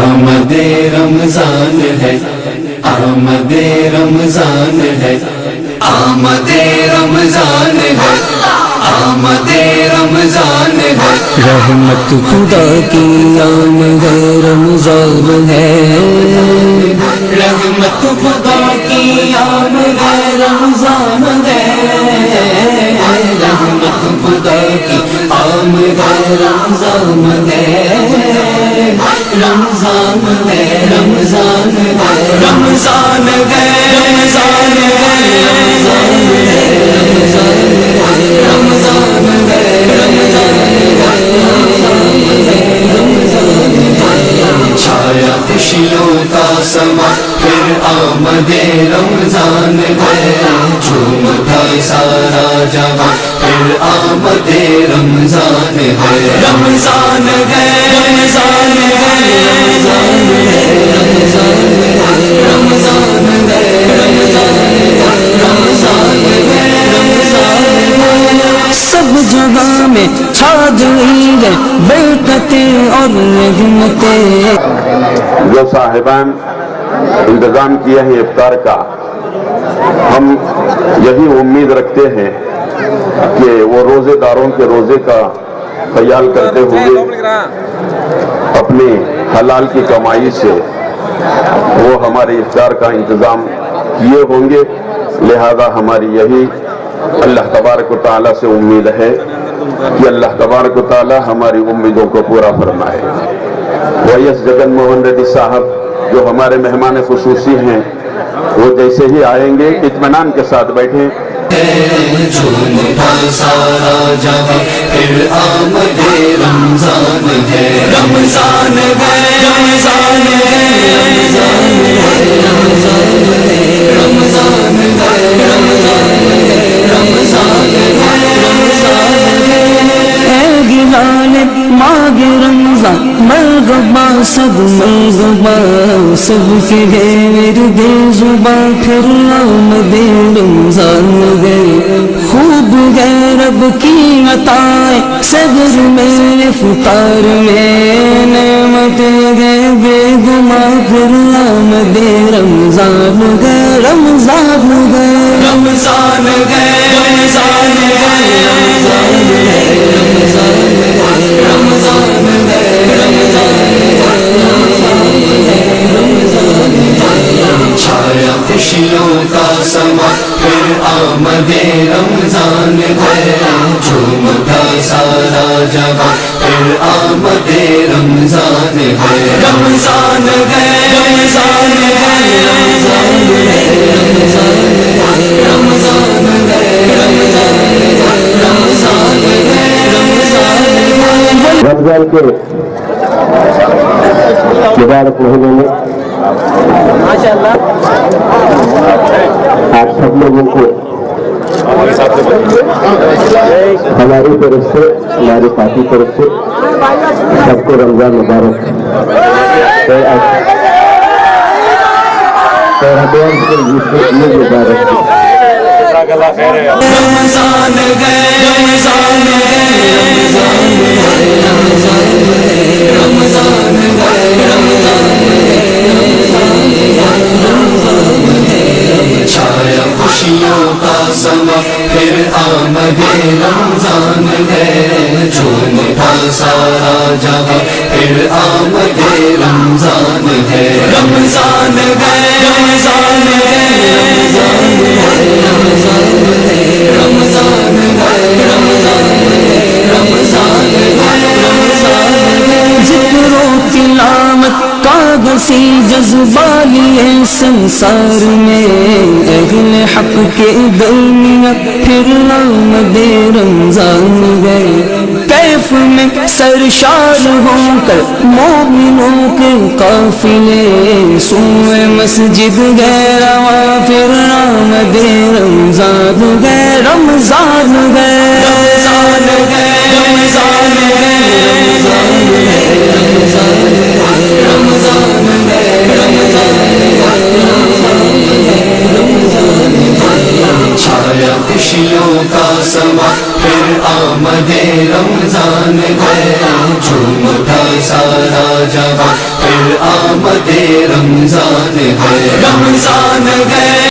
آمد رمضان ہے، آمد رمضان ہے، آمد رمضان ہے، آمد رمضان ہے، رحمت خدا کی آمد رمضان ہے، رحمت خدا کی آمد رمضان ہے، رحمت خدا کی آمد رمضان ہے، رمضان ہے، رمضان ہے، رمضان ہے، رمضان چھایا خوشیوں کا سما پھر آمد رمضان ہے، جھوم اٹھا سارا جہاں پھر آمد رمضان ہے، رمضان ہے، رمضان ہے، رمضان ہے، رمضان ہے، رمضان ہے، رمضان ہے، رمضان ہے، سب جگہ میں چھا گئی ہے برکتیں اور رحمتیں۔ جو صاحبان انتظام کیا ہے افطار کا، ہم یہی امید رکھتے ہیں کہ وہ روزے داروں کے روزے کا خیال کرتے ہوئے اپنی حلال کی کمائی سے وہ ہمارے افطار کا انتظام کیے ہوں گے، لہذا ہماری یہی اللہ تبارک و تعالیٰ سے امید ہے کہ اللہ تبارک و تعالیٰ ہماری امیدوں کو پورا فرمائے۔ وائس جگن موہن ریڈی صاحب جو ہمارے مہمان خصوصی ہیں، وہ جیسے ہی آئیں گے اطمینان کے ساتھ بیٹھیں۔ جھوم اٹھا سارا جہاں پھر آمد رمضان ہے، رمضان ہے، رمضان ہے، رمضان ہے، رمضان ہے، رمضان ہے، رمضان ہے، رمضان ہے، رمضان ہے، اے گلال ماہ رمضان مرغبا سب مرغبا، سب کے غیر دے زباں پھر آمد رمضان ہے، خوب ہے رب کی عطائیں صدر میں افطار میں، نعمت ہے بے گماں پھر آمد رمضان ہے، رمضان ہے، رمضان ہے، رمضان ہے، رمضان ہے، رمضان ہے، رمضان ہے، رمضان ہے، چھایا خوشیوں کا سما پھر آمد رمضان ہے، جھوم اٹھا سارا جہاں پھر آمد رمضان ہے، رمضان ہے، رمضان ہے، رمضان ہے، رمضان ہے، رمضان ہے، رمضان ہے، رمضان ہے، رمضان ہے۔ رمضان کے مبارک مہینے میں آپ سب لوگوں کو ہماری طرف سے، ہماری پارٹی طرف سے سب کو رمضان مبارک اور مبارک رمضان ہے، رمضان ہے، رمضان ہے، رمضان ہے، رمضان ہے، رمضان ہے، رمضان ہے، چھایا خوشیوں کا سما پھر آمد رمضان ہے، جھوم اٹھا سارا جہاں پھر آمد رمضان ہے، رمضان ہے، رمضان ہے، رمضان ہے، رمضان ہے، رمضان ہے، رمضان ہے، رمضان ہے، رمضان ہے، ذکر و تلاوت کا گسی جذبہ لیے سنسار میں، اہل حق کے درمیان پھر آمد رمضان گئے، کیف میں سرشار ہو کر مومنوں کے قافلے، سوئے مسجد گئے رواں پھر آمد رمضان گئے، رمضان گئے، رمضان ہے، رمضان ہے، رمضان ہے، رمضان ہے، رمضان ہے، رمضان ہے، رمضان ہے، چھایا خوشیوں کا سما پھر آمد رمضان ہے، جھوم اٹھا سارا جہاں پھر آمد رمضان ہے، رمضان ہے